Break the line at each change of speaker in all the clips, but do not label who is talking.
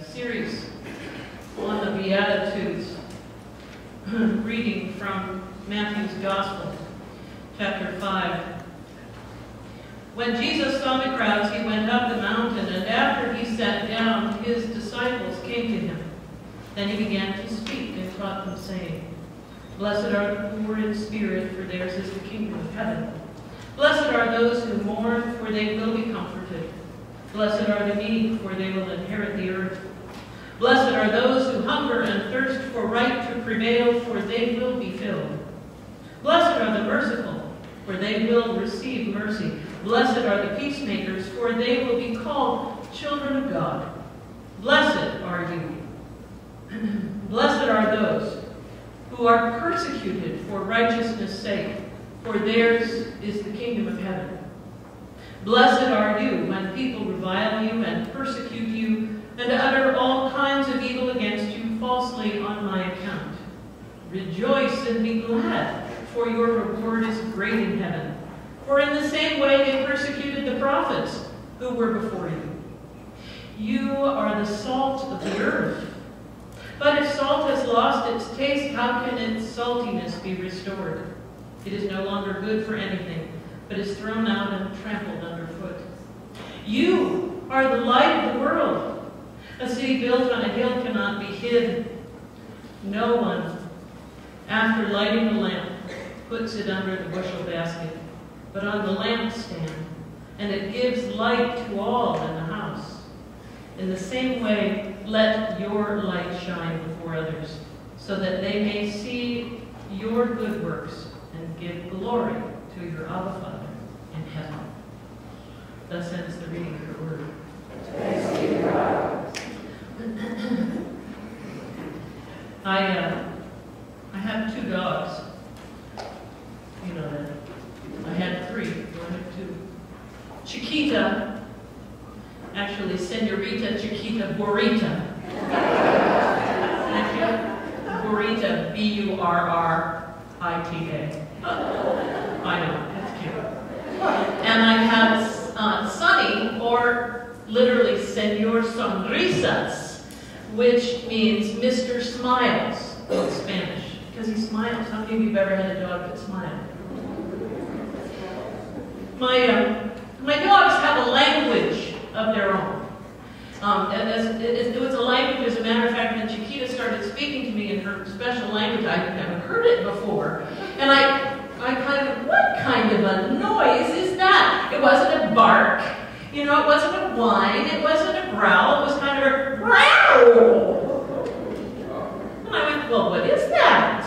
Series on the Beatitudes, reading from Matthew's Gospel, chapter 5. When Jesus saw the crowds, he went up the mountain, and after he sat down, his disciples came to him. Then he began to speak and taught them, saying, Blessed are the poor in spirit, for theirs is the kingdom of heaven. Blessed are those who mourn, for they will be comforted. Blessed are the meek, for they will inherit the earth. Blessed are those who hunger and thirst for right to prevail, for they will be filled. Blessed are the merciful, for they will receive mercy. Blessed are the peacemakers, for they will be called children of God. Blessed are you. Blessed are those who are persecuted for righteousness' sake, for theirs is the kingdom of heaven. Blessed are you when people revile you and persecute you and utter all kinds of evil against you falsely on my account. Rejoice and be glad, for your reward is great in heaven. For in the same way they persecuted the prophets who were before you. You are the salt of the earth. But if salt has lost its taste, how can its saltiness be restored? It is no longer good for anything, but is thrown out and trampled underfoot. You are the light of the world. A city built on a hill cannot be hid. No one, after lighting a lamp, puts it under the bushel basket, but on the lampstand, and it gives light to all in the house. In the same way, let your light shine before others, so that they may see your good works and give glory to your Abba Father in heaven. Thus ends the reading of the word.
Thanks be to God.
I have 2 dogs. You know that. I had 3. I have 2. Chiquita, actually Senorita Chiquita Burrita. Thank you. Burrita, B-U-R-R-I-T-A. I know, it's cute. And I have Sunny, or literally Senor Sonrisas, which means Mr. Smiles in Spanish, because he smiles. How many of you have ever had a dog that smiled? My dogs have a language of their own. It was a language, as a matter of fact, when Chiquita started speaking to me in her special language, I'd never heard it before. And I kind of, what kind of a noise is that? It wasn't a bark, you know, it wasn't a whine, it wasn't a growl, it was kind of a growl. And I went, well, what is that?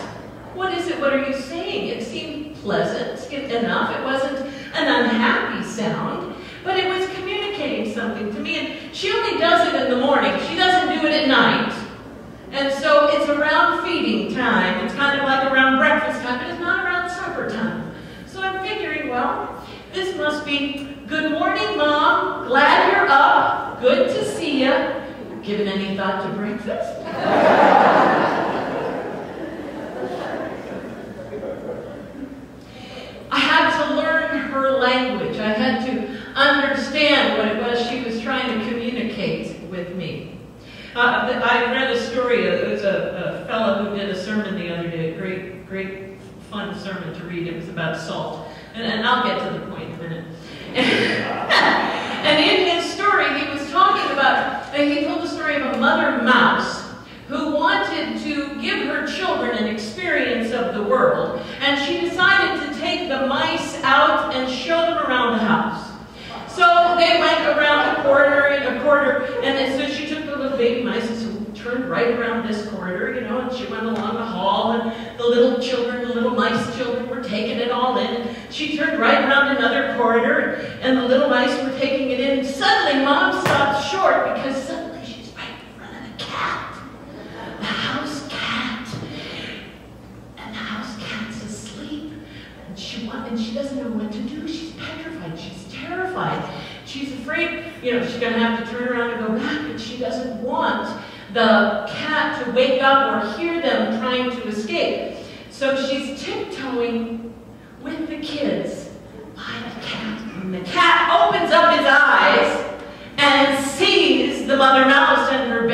What is it? What are you saying? It seemed pleasant enough. It wasn't an unhappy sound, but it was communicating something to me. And she only does it in the morning. She doesn't do it at night. And so it's around feeding time. It's kind of like around breakfast time, but it's not around supper time. So I'm figuring, well, this must be, good morning, Mom. Glad you're up. Good to see you. Given any thought to breakfast? I had to learn her language. I had to understand what it was she was trying to communicate with me. I read a story. It was a fellow who did a sermon the other day, a great fun sermon to read. It was about salt. And I'll get to the point in a minute. And in his story, he was talking about, he told the story of a mother mouse who wanted to give her children an experience of the world. And she decided to take the mice out and show them around the house. So they went around a corridor and a corridor, and so she took the little baby mice and turned right around this corridor, you know, and she went along the hall, and the little children, the little mice children were taking it all in. And she turned right around another corridor, and the little mice were taking it in. And suddenly, Mom stopped short because suddenly she's right in front of the cat, the house cat, and the house cat's asleep, and she doesn't know what to do. She's petrified. She's terrified. She's afraid, you know, she's going to have to turn around and go back, and she doesn't want the cat to wake up or hear them trying to escape. So she's tiptoeing with the kids by the cat. And the cat opens up his eyes and sees the mother mouse and her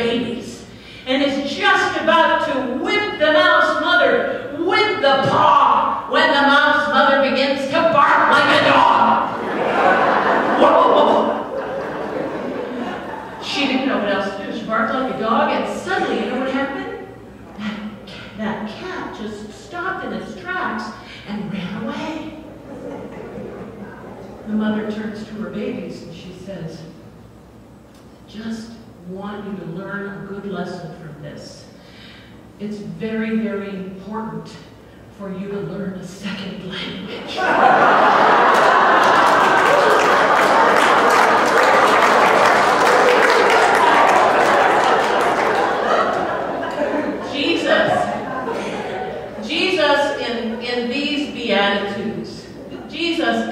and is just about to whip the mouse mother with the paw when the mouse mother begins to bark like a dog. Whoa! She didn't know what else to do. She barked like a dog, and suddenly, you know what happened? That cat just stopped in its tracks and ran away. The mother turns to her babies and she says, just want you to learn a good lesson from this. It's very, very important for you to learn a second language. Jesus in these Beatitudes, Jesus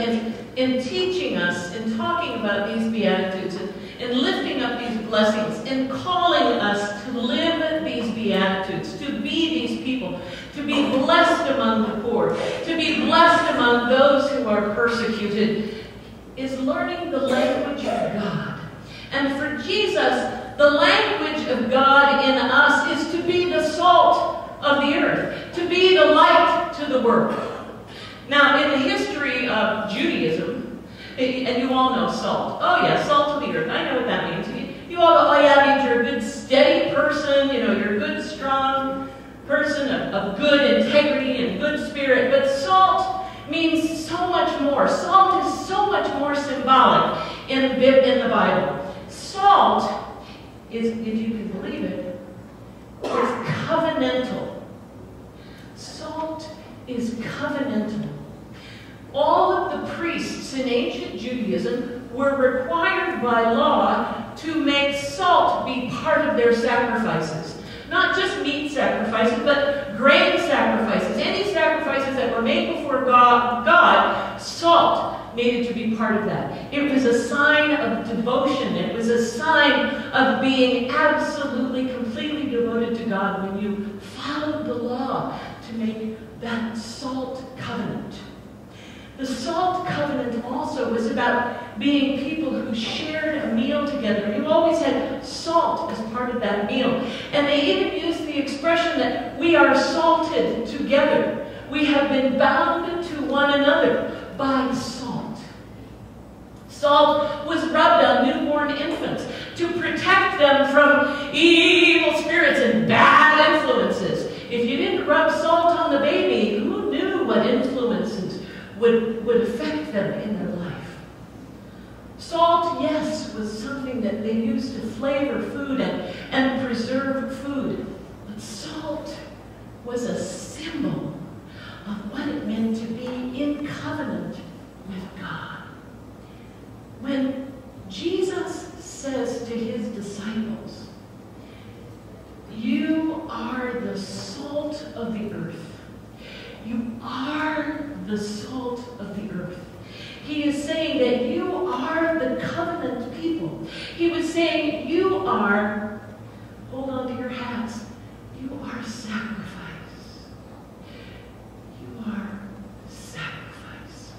in teaching us, in talking about these Beatitudes, in lifting up these blessings, in calling us to live these Beatitudes, to be these people, to be blessed among the poor, to be blessed among those who are persecuted, is learning the language of God. And for Jesus, the language of God in us is to be the salt of the earth, to be the light to the world. Now, in the history of Judaism, and you all know salt. Oh yeah, salt of the earth. I know what that means. You all go, oh yeah, it means you're a good, steady person. You know, you're a good, strong person of good integrity and good spirit. But salt means so much more. Salt is so much more symbolic in the Bible. Salt is, if you can believe it, is covenantal. Salt is covenantal. All of the priests in ancient Judaism were required by law to make salt be part of their sacrifices. Not just meat sacrifices, but grain sacrifices. Any sacrifices that were made before God, salt needed to be part of that. It was a sign of devotion. It was a sign of being absolutely, completely devoted to God when you followed the law to make that salt covenant. The salt covenant also was about being people who shared a meal together. You always had salt as part of that meal. And they even used the expression that we are salted together. We have been bound to one another by salt. Salt was rubbed on newborn infants to protect them from evil spirits and bad influences. If you didn't rub salt on the baby, who knew what influences would affect them in their life? Salt, yes, was something that they used to flavor food and preserve food. But salt was a symbol of what it meant to be in covenant with God. When Jesus says to his disciples, you are the salt of the earth. You are the salt of the earth. He is saying that you are the covenant people. He was saying you are, hold on to your hats, you are sacrifice. You are sacrifice.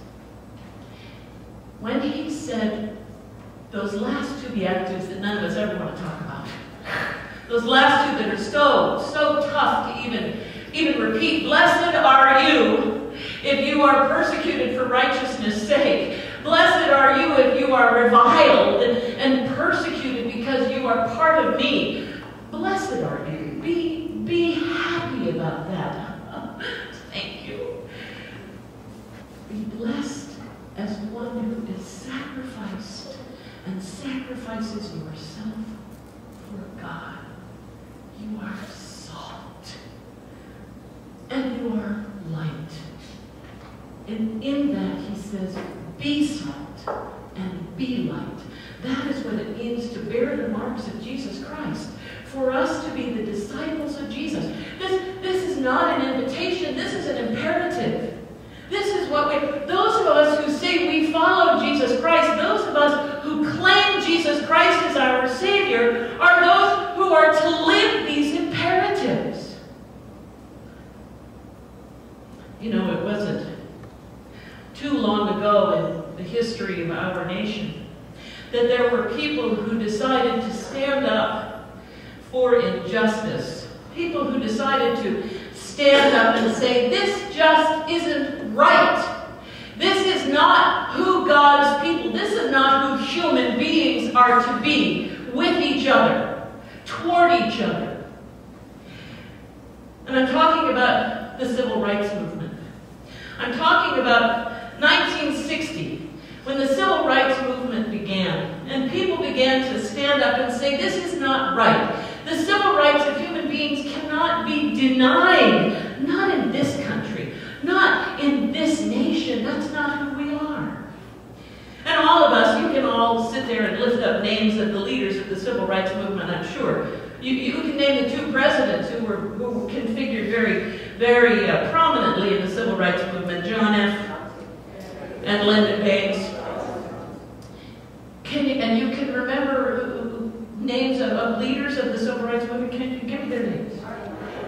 When he said those last two Beatitudes that none of us ever want to talk about, those last two that are so tough to even repeat. Blessed are you if you are persecuted for righteousness' sake. Blessed are you if you are reviled and persecuted because you are part of me. Blessed are you. Be happy about that. Thank you. Be blessed as one who is sacrificed and sacrifices yourself for God. You are salt. And you are light. And in that, he says, be salt and be light. That is what it means to bear the marks of Jesus Christ. For us to be the disciples of Jesus. This is not an invitation. This is an imperative. This is what those of us who say we follow Jesus Christ, those of us who claim Jesus Christ as our Savior, are those who are to live these imperatives. You know, it wasn't too long ago in the history of our nation that there were people who decided to stand up for injustice. People who decided to stand up and say, this just isn't right. This is not who God's people, this is not who human beings are to be with each other, toward each other. And I'm talking about the civil rights movement. I'm talking about 1960, when the civil rights movement began, and people began to stand up and say, this is not right. The civil rights of human beings cannot be denied. Not in this country. Not in this nation. That's not who we are. And all of us, you can all sit there and lift up names of the leaders of the civil rights movement, I'm sure. You can name the two presidents who were configured very prominently in the civil rights movement, John F. and Lyndon Baines. And you can remember names of leaders of the civil rights movement. Can you give me their names?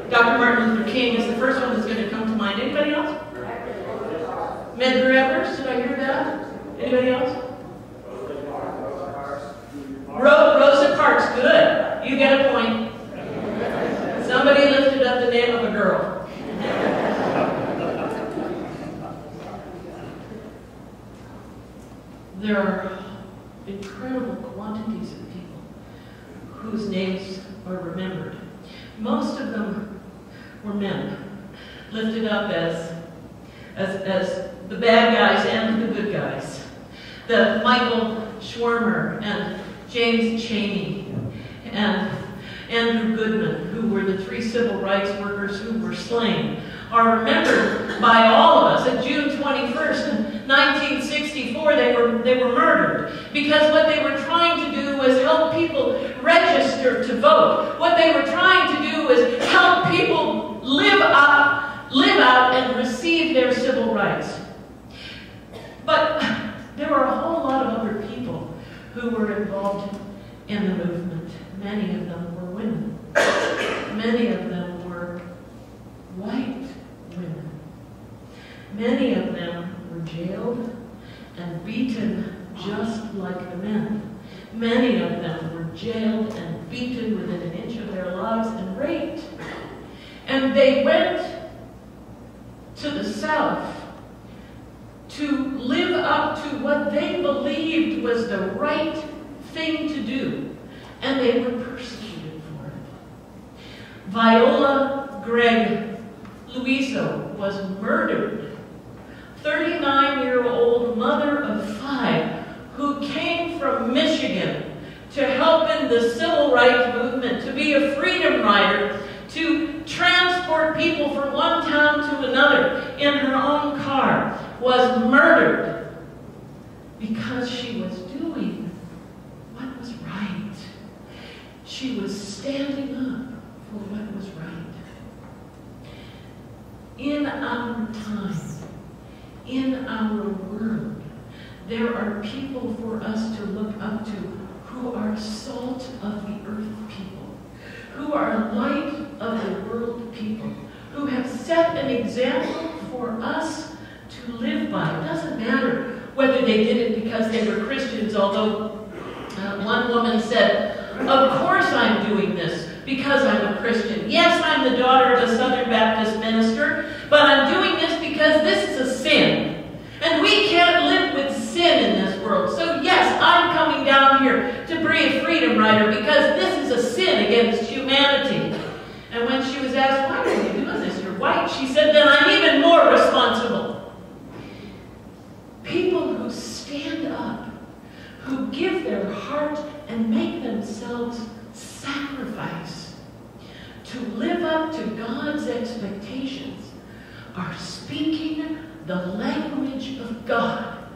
Dr. Martin Luther King is the first one that's going to come to mind. Anybody else? Medgar Evers, did I hear that? Anybody else? Rosa Parks, good. You get a point. Somebody lifted up the name of a girl. There are incredible quantities of people whose names are remembered. Most of them were men, lifted up as the bad guys and the good guys. The Michael Schwimmer and James Chaney and Andrew Goodman, who were the three civil rights workers who were slain, are remembered by all of us. On June 21st, 1964, they were murdered because what they were trying to do was help people register to vote. What they were trying to do was help people live out and receive their civil rights. But there were a whole lot of other people who were involved in the movement. Many of them were women. Many of them were white women. Many of them were jailed and beaten just like the men. Many of them were jailed and beaten within an inch of their lives and raped. And they went to the South to live up to what they believed was the right thing to do. And they were persecuted for it. Viola Gregg Luiso was murdered. 39-year-old mother of 5 who came from Michigan to help in the civil rights movement, to be a freedom rider, to transport people from one town to another in her own car, was murdered because she was doing what was right. She was standing up for what was right. In our time, in our world, there are people for us to look up to who are salt of the earth people, who are light of the world people, who have set an example for us to live by. It doesn't matter whether they did it because they were Christians, although one woman said, of course I'm doing this because I'm a Christian. Yes, I'm the daughter of a Southern Baptist minister, but I'm doing this because this is a sin. And we can't live with sin in this world. So yes, I'm coming down here to be a freedom rider because this is a sin against humanity. And when she was asked, why are you doing this? You're white. She said, then I'm even more responsible. People who stand up, who give their heart and make themselves sacrifice to live up to God's expectations are speaking the language of God,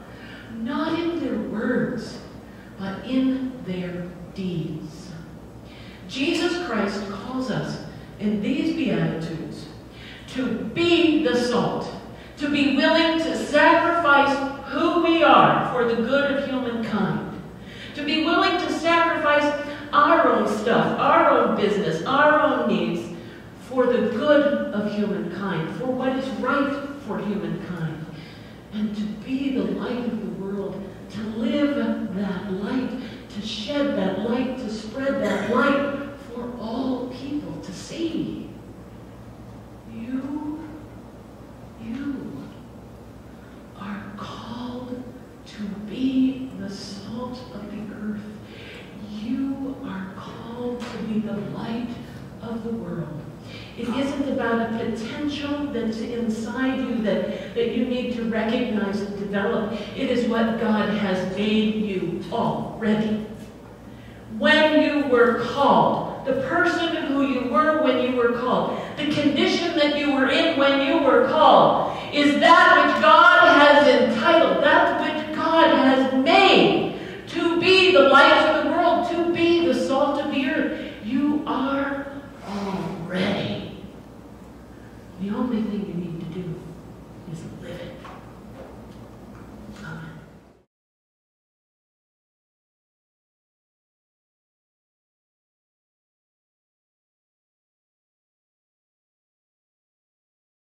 not in their words, but in their deeds. Jesus Christ calls us in these Beatitudes to be the salt, to be willing to sacrifice who we are for the good of humankind, to be willing to sacrifice our own stuff, our own business, our own needs for the good of humankind, for what is right for humankind, and to be the light of the world, to live that light, to shed that light, to spread that light for
for all people to see. You are called to be the salt of the earth. You are called to be the light of the world. It isn't about a potential that's inside you that you need to recognize and develop. It is what God has made you already. When you were called, the person who you were when you were called, the condition that you were in when you were called, is that